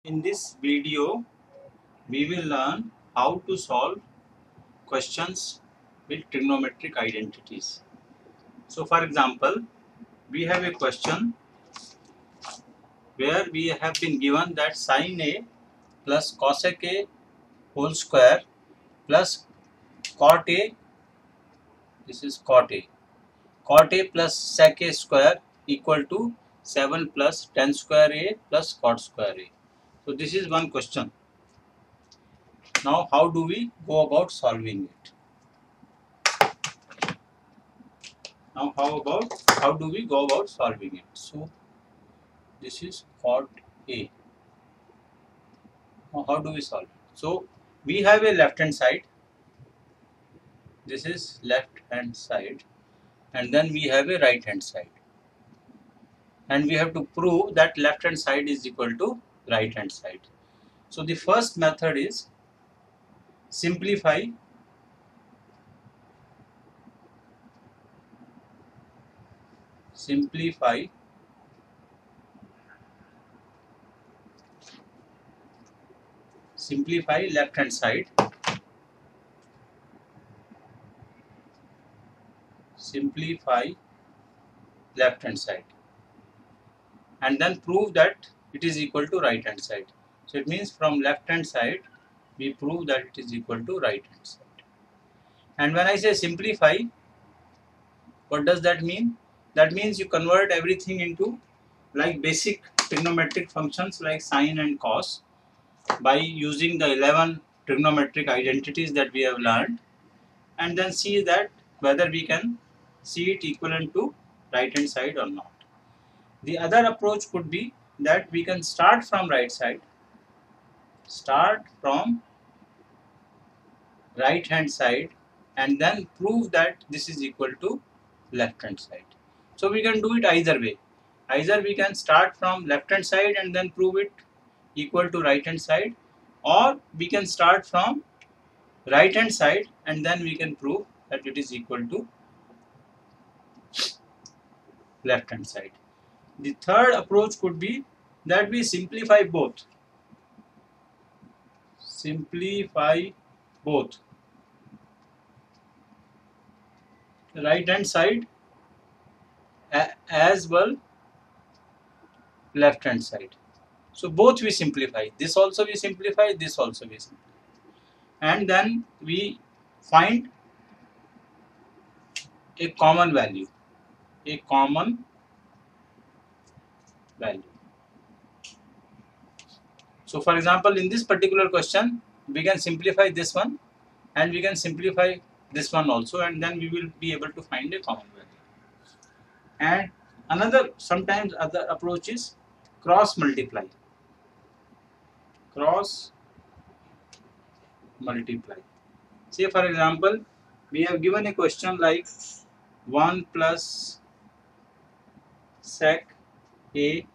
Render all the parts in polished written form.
In this video, we will learn how to solve questions with trigonometric identities. So, for example, we have a question where we have been given that sin A plus cosec A whole square plus cot A, this is cot A plus sec A square equal to 7 plus tan square A plus cot square A. So, this is one question. Now, how do we go about solving it? Now how do we go about solving it? So this is cot A. Now how do we solve it? So we have a left hand side. This is left hand side, and then we have a right hand side, and we have to prove that left hand side is equal to right hand side. So the first method is simplify simplify simplify left hand side, simplify left hand side, and then prove that it is equal to right hand side. So it means from left hand side we prove that it is equal to right hand side. And when I say simplify, what does that mean? That means you convert everything into like basic trigonometric functions like sine and cos by using the 11 trigonometric identities that we have learned, and then see that whether we can see it equivalent to right hand side or not. The other approach could be that we can start from right side, start from right hand side, and then prove that this is equal to left hand side. So we can do it either way. Either we can start from left hand side and then prove it equal to right hand side, or we can start from right hand side and then we can prove that it is equal to left hand side. The third approach could be that we simplify both. Simplify both right hand side as well left hand side. So both we simplify. This also we simplify, this also we simplify. And then we find a common value. A common value. So for example, in this particular question, we can simplify this one and we can simplify this one also, and then we will be able to find a common value. And another sometimes other approach is cross multiply. Cross multiply. Say for example, we have given a question like 1 plus sec A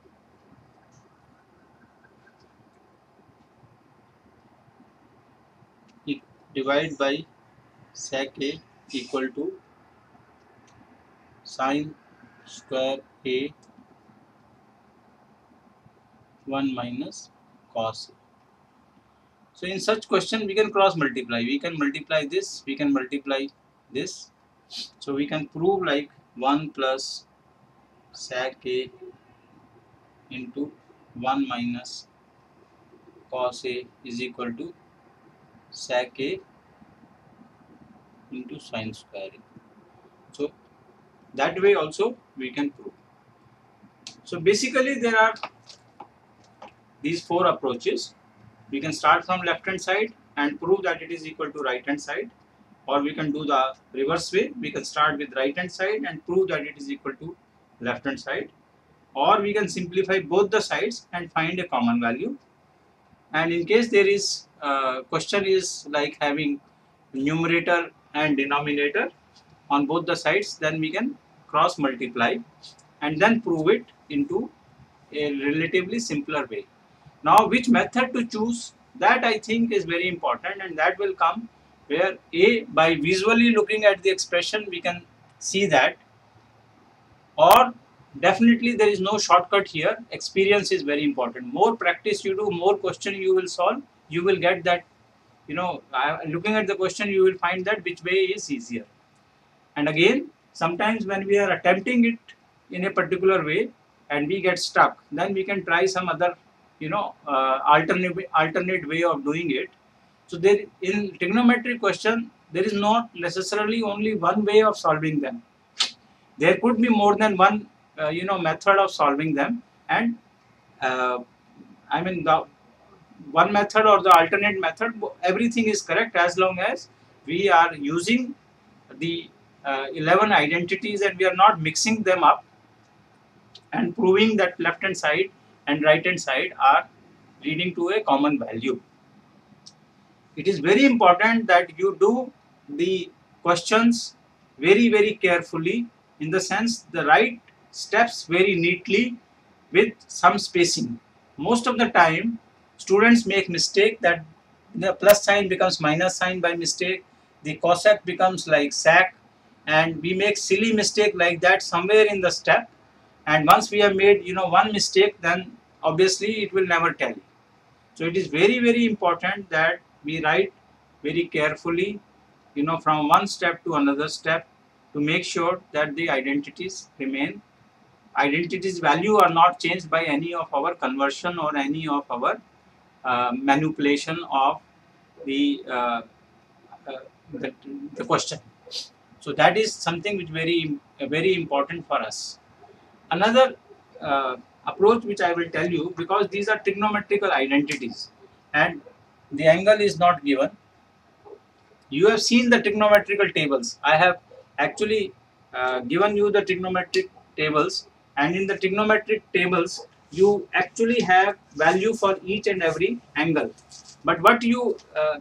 divided by sec A equal to sine square A 1 minus cos A. So in such question we can cross multiply. We can multiply this, we can multiply this. So we can prove like 1 plus sec A into 1 minus cos A is equal to sec A into sine square A. So that way also we can prove. So basically there are these four approaches. We can start from left hand side and prove that it is equal to right hand side, or we can do the reverse way. We can start with right hand side and prove that it is equal to left hand side, or we can simplify both the sides and find a common value. And in case there is question is like having numerator and denominator on both the sides, then we can cross multiply and then prove it into a relatively simpler way. Now which method to choose, that I think is very important, and that will come where by visually looking at the expression we can see that, or definitely there is no shortcut here. Experience is very important. More practice you do, more question you will solve, you will get that, looking at the question, you will find that which way is easier. And again, sometimes when we are attempting it in a particular way and we get stuck, then we can try some other, alternate way of doing it. So there, in trigonometric question, there is not necessarily only one way of solving them. There could be more than one, method of solving them, and uh, I mean the one method or the alternate method, everything is correct as long as we are using the 11 identities and we are not mixing them up and proving that left hand side and right hand side are leading to a common value. It is very important that you do the questions very carefully, in the sense the right steps very neatly with some spacing. Most of the time students make mistake that the plus sign becomes minus sign by mistake, the cosec becomes like sac, and we make silly mistake like that somewhere in the step, and once we have made one mistake, then obviously it will never tally. So it is very important that we write very carefully, from one step to another step, to make sure that the identities remain. Identities value are not changed by any of our conversion or any of our manipulation of the, uh, the the question. So that is something which very important for us. Another approach which I will tell you, because these are trigonometrical identities and the angle is not given. You have seen the trigonometrical tables. I have actually given you the trigonometric tables, and in the trigonometric tables you actually have value for each and every angle. But what you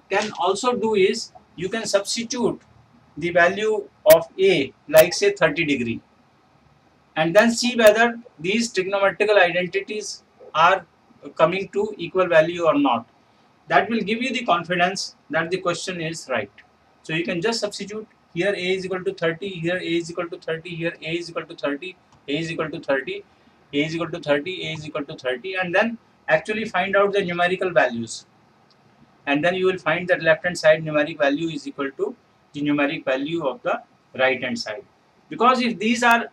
can also do is you can substitute the value of A, like say 30 degree, and then see whether these trigonometrical identities are coming to equal value or not. That will give you the confidence that the question is right. So you can just substitute here A is equal to 30, here A is equal to 30, here A is equal to 30, A is equal to 30, A is equal to 30, A is equal to 30, and then actually find out the numerical values. And then you will find that left hand side numeric value is equal to the numeric value of the right hand side. Because if these are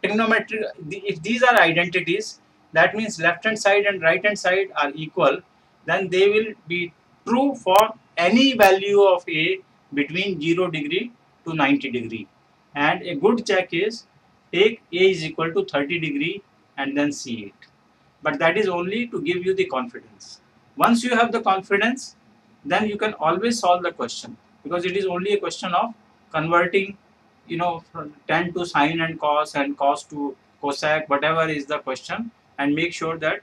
trigonometric, if these are identities, that means left hand side and right hand side are equal, then they will be true for any value of A between 0 degree to 90 degree. And a good check is take A is equal to 30 degree and then see it. But that is only to give you the confidence. Once you have the confidence, then you can always solve the question, because it is only a question of converting, from tan to sine and cos to cosec, whatever is the question, and make sure that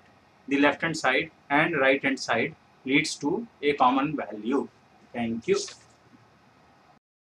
the left hand side and right hand side leads to a common value. Thank you.